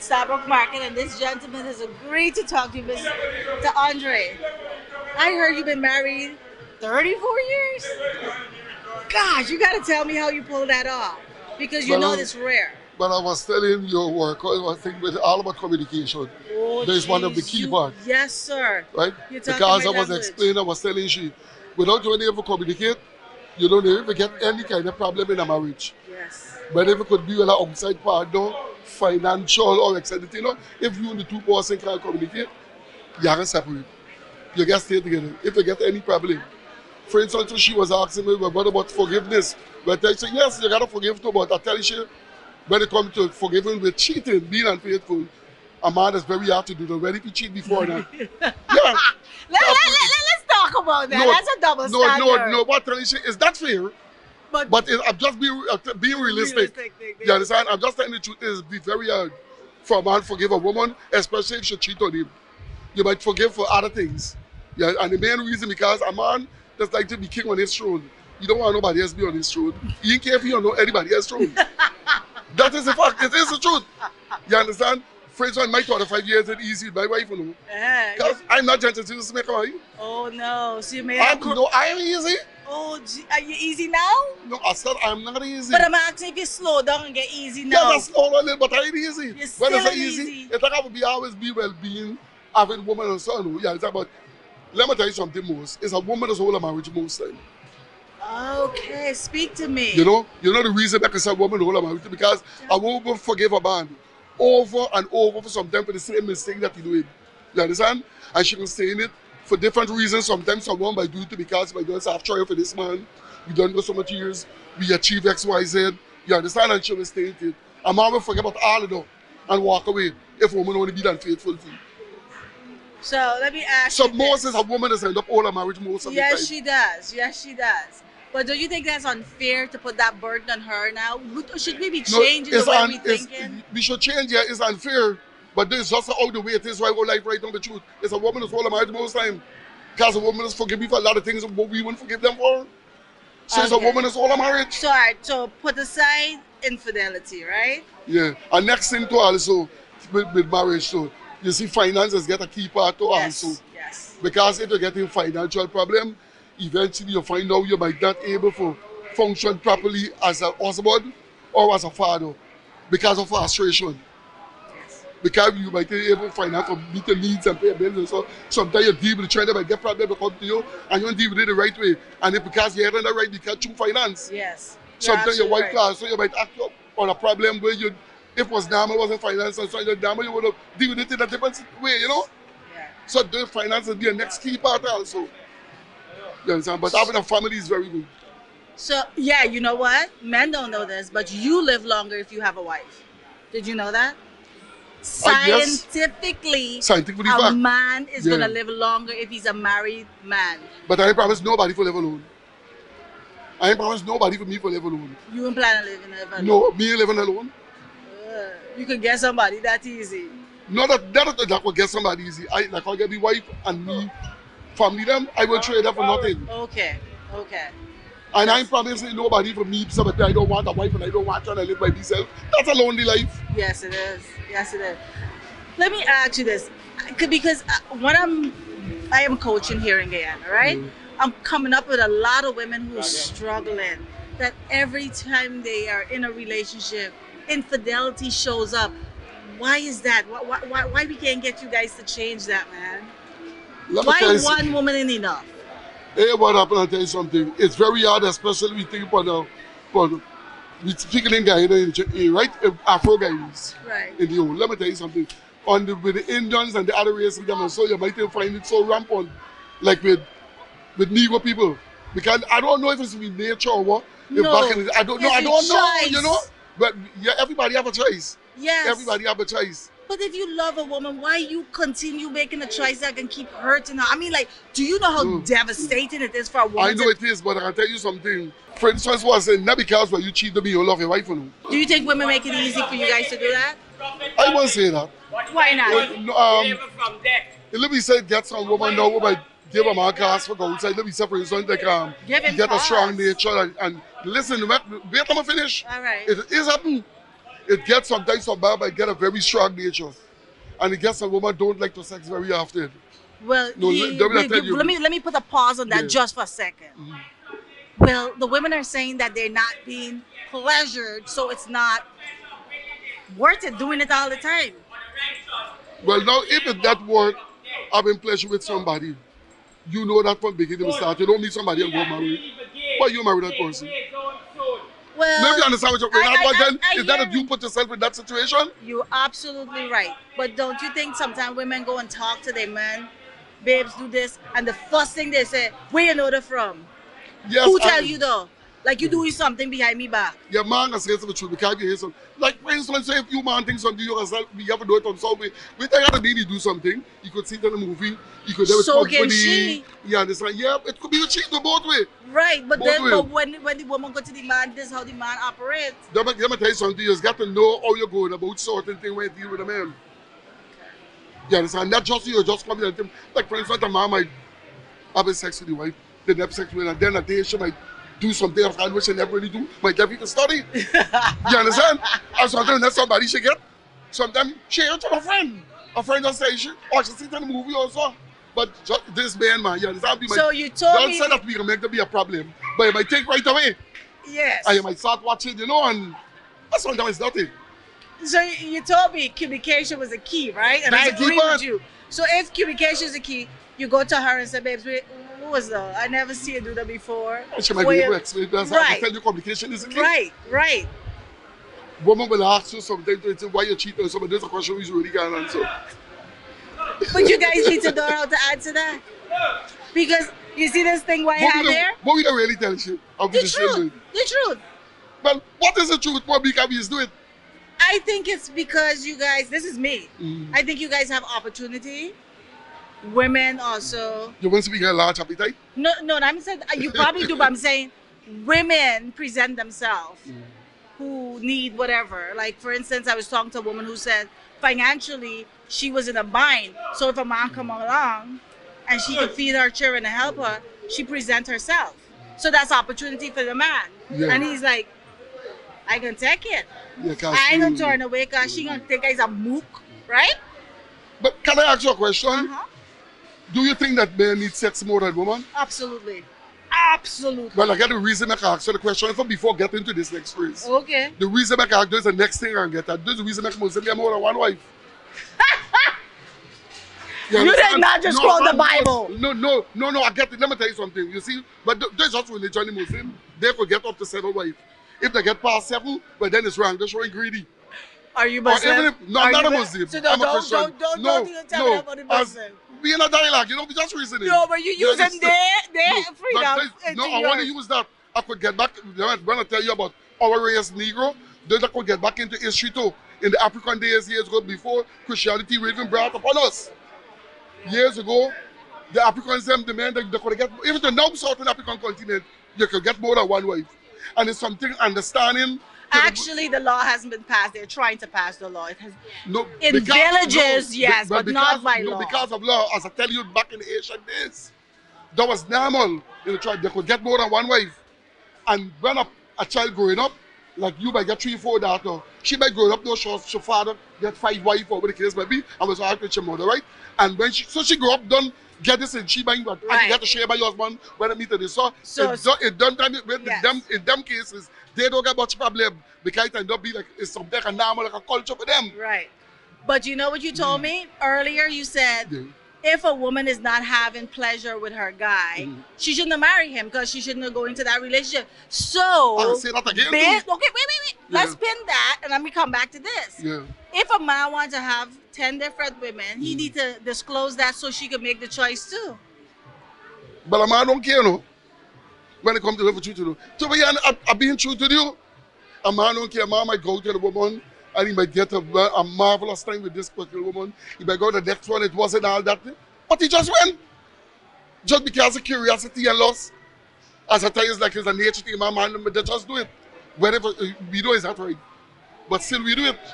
Stabrook Market, and this gentleman has agreed to talk to you, to Andre. I heard you've been married 34 years? Gosh, you got to tell me how you pull that off, because you know it's rare. But I was telling your work, I was thinking with all about communication. Oh, That is one of the key parts. Yes, sir. Right? You're Because I my was language. explaining, I was telling you, without you being able to communicate, you don't ever get any kind of problem in a marriage. Yes. But if it could be with an outside partner, financial or extended, if you and the two person can't communicate, you have to separate. You get stay together. If you get any problem. For instance, she was asking me what about forgiveness. But I said, yes, you gotta forgive too, but I tell you, when it comes to forgiving with cheating, being unfaithful, a man is very hard to do. Ready to cheat before that. Yeah. Let's talk about that. That's a double standard. No. What I'm telling you is that fair? But I'm just being realistic. You understand? I'm just telling the truth is be very hard for a man to forgive a woman, especially if she cheat on him. You might forgive for other things. Yeah, and the main reason because a man just like to be king on his throne. You don't want nobody else to be on his throne. You don't care if you don't know anybody else's throne. That is the fact. It is the truth. You understand? For instance, my 25 years is easy with my wife, you know. Because I'm not gentle to make her. Oh no, so you may I am easy. Oh, are you easy now? No, I said I'm not easy. But I'm asking if you slow down and get easy now. Yeah, I slow down a little, but I ain't easy. You're still when it's easy. It's like I would always be well-being, having woman and son. Yeah, it's about, let me tell you something most. It's a woman that's whole of marriage most time. Okay, speak to me. You know the reason I can say a woman whole of marriage because a woman will forgive a man over and over for sometimes for the same mistake that he doing. You understand? And she can stay in it for different reasons. Sometimes someone might do it because my girls have tried for this man. We done go so much years. We achieve X, Y, Z. You understand? And she will stay in it. A man will forget about all of them and walk away if a woman only be unfaithful to you. So let me ask you. So most is a woman that's end up all her marriage most of the time. Yes, she does. Yes, she does. But do you think that's unfair to put that burden on her now? Should we be changing the way we're thinking? We should change it. It's unfair. But this is just how the way it is right life right now, the truth. It's a woman that's all her marriage most time. Because a woman is forgive me for a lot of things but we wouldn't forgive them for. So it's a woman that's all her marriage. So, all right, so put aside infidelity, right? Yeah. And next thing to also with marriage too. You see, finances get a key part to also. Yes. Because if you're getting financial problem, eventually you find out you might not able to function properly as a husband or as a father because of frustration. Yes. Because you might be able to finance to meet the needs and pay bills and so sometimes you deal with the trend that might get problem to come to you and you don't deal with it the right way. And if because you're not right, you can't choose finance. Yes. Sometimes your wife class, so you might act up on a problem where you if it was normal, wasn't finance, and so you're normal, you would have deal with it in a different way, you know? Yeah. So the finance will be a next key part also. You understand? But having a family is very good. So, yeah, you know what? Men don't know this, but you live longer if you have a wife. Did you know that? Scientifically, a man is going to live longer if he's a married man. But I ain't promise nobody to live alone. I ain't promise nobody for me to live alone. You ain't plan on living alone? No, me living alone. You could get somebody that easy. No, that would get somebody easy. I'll get the wife and me, family them, I will trade that for nothing. Okay. And I ain't promising nobody for me, so I don't want a wife and I don't want to live by myself. That's a lonely life. Yes, it is. Let me ask you this, because when I am coaching here in Guyana, right? I'm coming up with a lot of women who are struggling, that every time they are in a relationship, infidelity shows up. Why is that? Why we can't get you guys to change that, man? Why one woman ain't enough? Hey, what happened? I'll tell you something. It's very hard, especially we think about we speaking in Guyana, right? Afro guys. Right. In the old. Let me tell you something. With the Indians and the other races, so you might find it so rampant, like with Negro people. Because I don't know if it's with nature or what. I don't know, you know. But yeah, everybody have a choice. Yes. Everybody have a choice. But if you love a woman, why you continue making a choice that can keep hurting her? I mean, like, do you know how devastating it is for a woman? I know it is, but I can tell you something. For instance, was saying, not because when you cheat on me, you love your wife, you know. Do you think women make it easy for you guys to do that? I won't say that. Why not? Let me say, get some woman now, woman, give a man cast for go outside. Let me say, for instance, like, get a strong nature and listen, wait till I finish. All right. It is happening. It gets sometimes some man might get a very strong nature. And it gets a woman don't like to sex very often. Well, No, let me put a pause on that just for a second. Well, the women are saying that they're not being pleasured, so it's not worth it doing it all the time. Well, now, if it's that work, having pleasure with somebody, you know that from beginning to start. You don't meet somebody and go marry. Why you marry that person? Well, maybe you understand what you're saying. Is that if you put yourself in that situation? You're absolutely right. But don't you think sometimes women go and talk to their men, babes, do this, and the first thing they say, where you know they're from? Yes, who tell you though? Like you doing something behind me back. Your man has said the truth because you hear something. Like for instance, say if you man thinks something you yourself, we have to do it on some way. We think that maybe do something. You could see it in a movie. You could have it so can she. You understand? Yeah, it could be a cheat both way. Right, but when the woman go to the man, this is how the man operates. Let me tell you something. You just got to know how you're going about certain things when you deal with a man. You understand? Not just you just come here and think, like for instance, a man might have sex with the wife, then have sex with her, and then a day she might do something of which she never really do, might get people to study. You understand? And sometimes that's somebody she get. Sometimes she hear to a friend. A friend just say she see it in the movie also. But just this man, you understand? So you told don't me... say that we can make there be a problem, but you might take right away. Yes. And you might start watching, and sometimes it's nothing. So you told me communication was a key, right? And I agree with you. So if communication is a key, you go to her and say, babes, what was that? I never see you do that before. She might be able to explain. That's how I tell you communication is a key. Right. Woman will ask you sometimes why you cheat on somebody. There's a question you really can't answer. But you guys need to know how to answer that. Because you see this thing why I have there? But we don't really tell you. The truth. Well, what is the truth? What we can do it? I think it's because you guys, this is me. I think you guys have opportunity. Women also. You want to be a large appetite? No, I'm saying, you probably do, but I'm saying women present themselves who need whatever. Like, for instance, I was talking to a woman who said financially she was in a bind. So if a man come along and she can feed her children and help her, she presents herself. So that's opportunity for the man. Yeah. And he's like, I can take it. Yeah, I ain't gonna turn away because she gonna think he's a mook, right? But can I ask you a question? Do you think that men need sex more than women? Absolutely. Well, I got the reason I ask you the question before getting into this next phrase. Okay. The reason I ask is the next thing I get at. This is the reason I Muslim have more than one wife. You did not just quote the Bible. No, I get it. Let me tell you something. You see, but there's just religion in Muslim. They could get up to 7 wives. If they get past 7, well, then it's wrong. They're showing greedy. Are you Muslim? No, I'm not a Muslim. So I'm a Christian. Don't even tell me about the Muslim. We in a dialogue, we just reasoning. No, but you using their freedom. I want to use that. I could get back, when I tell you about our race, Negro, then I could get back into history too. In the African days, years ago, before Christianity was even brought upon us. Years ago, the Africans, the men, they could get, even the now southern African continent, you could get more than one wife. And it's something understanding. Actually, the law hasn't been passed. They're trying to pass the law. It has, in villages, yes, but not by law. Because of law, as I tell you, back in the ancient days, that was normal in the tribe. They could get more than one wife. And when a child growing up, like you might get 3, 4 daughters, she might grow up, her father get 5 wives or whatever the case may be, and was out with your mother, right? And when she grew up, done get this and she might, and you get to share by your husband when I meet her. So it done time with in them cases, they don't get much problem because it end up be like it's something like a normal, like a culture for them. Right. But you know what you told me earlier? You said if a woman is not having pleasure with her guy, she shouldn't marry him because she shouldn't go into that relationship. So I'll say that again. Wait. Let's pin that and let me come back to this. Yeah. If a man wants to have 10 different women, he needs to disclose that so she can make the choice too. But a man don't care, no. When it comes to love with you to do. To be honest, I'm being true to you. A man don't care. A man might go to the woman and he might get a marvelous time with this particular woman. He might go to the next one, it wasn't all that. But he just went. Just because of curiosity and lust. As I tell you, it's like it's a nature thing, my man, but they just do it. Wherever we do is that right. But still we do it.